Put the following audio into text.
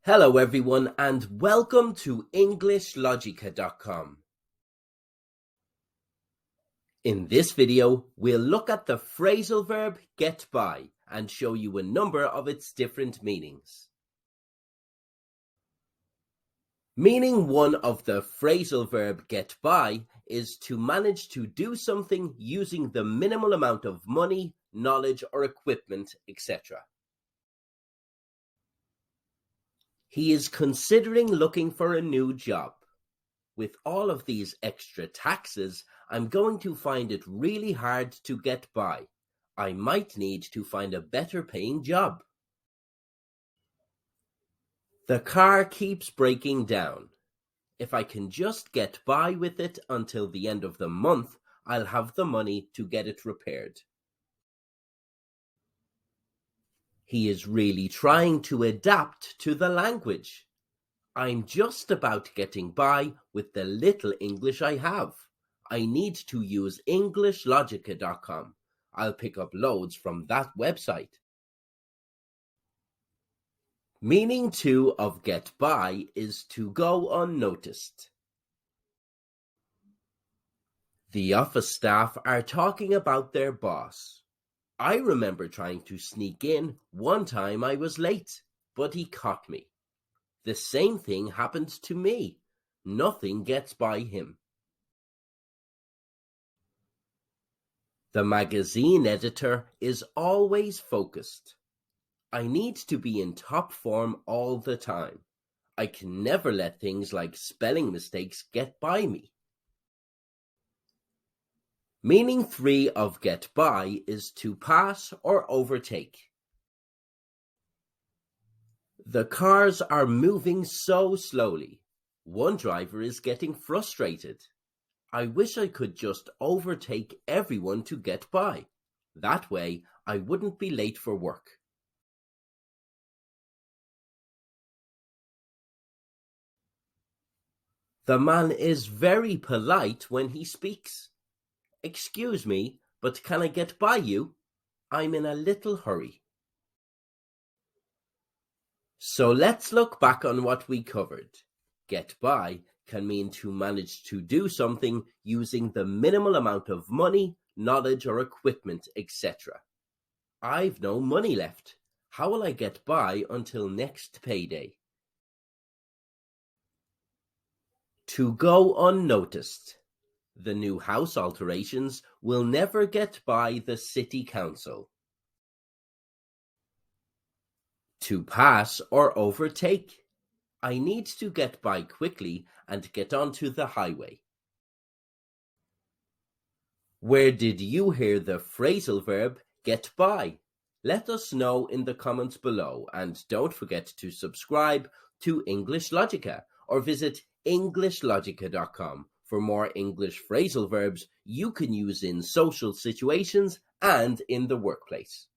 Hello everyone and welcome to EnglishLogica.com. In this video, we'll look at the phrasal verb get by and show you a number of its different meanings. Meaning one of the phrasal verb get by is to manage to do something using the minimal amount of money, knowledge or equipment, etc. He is considering looking for a new job. With all of these extra taxes, I'm going to find it really hard to get by. I might need to find a better paying job. The car keeps breaking down. If I can just get by with it until the end of the month, I'll have the money to get it repaired. He is really trying to adapt to the language. I'm just about getting by with the little English I have. I need to use EnglishLogica.com. I'll pick up loads from that website. Meaning 2 of get by is to go unnoticed. The office staff are talking about their boss. I remember trying to sneak in one time I was late, but he caught me. The same thing happened to me. Nothing gets by him. The magazine editor is always focused. I need to be in top form all the time. I can never let things like spelling mistakes get by me. Meaning 3 of get by is to pass or overtake. The cars are moving so slowly. One driver is getting frustrated. I wish I could just overtake everyone to get by. That way, I wouldn't be late for work. The man is very polite when he speaks. Excuse me, but can I get by you? I'm in a little hurry. So let's look back on what we covered. Get by can mean to manage to do something using the minimal amount of money, knowledge or equipment, etc. I've no money left. How will I get by until next payday? To go unnoticed. The new house alterations will never get by the city council. To pass or overtake. I need to get by quickly and get onto the highway. Where did you hear the phrasal verb get by? Let us know in the comments below and don't forget to subscribe to English Logica or visit EnglishLogica.com for more English phrasal verbs you can use in social situations and in the workplace.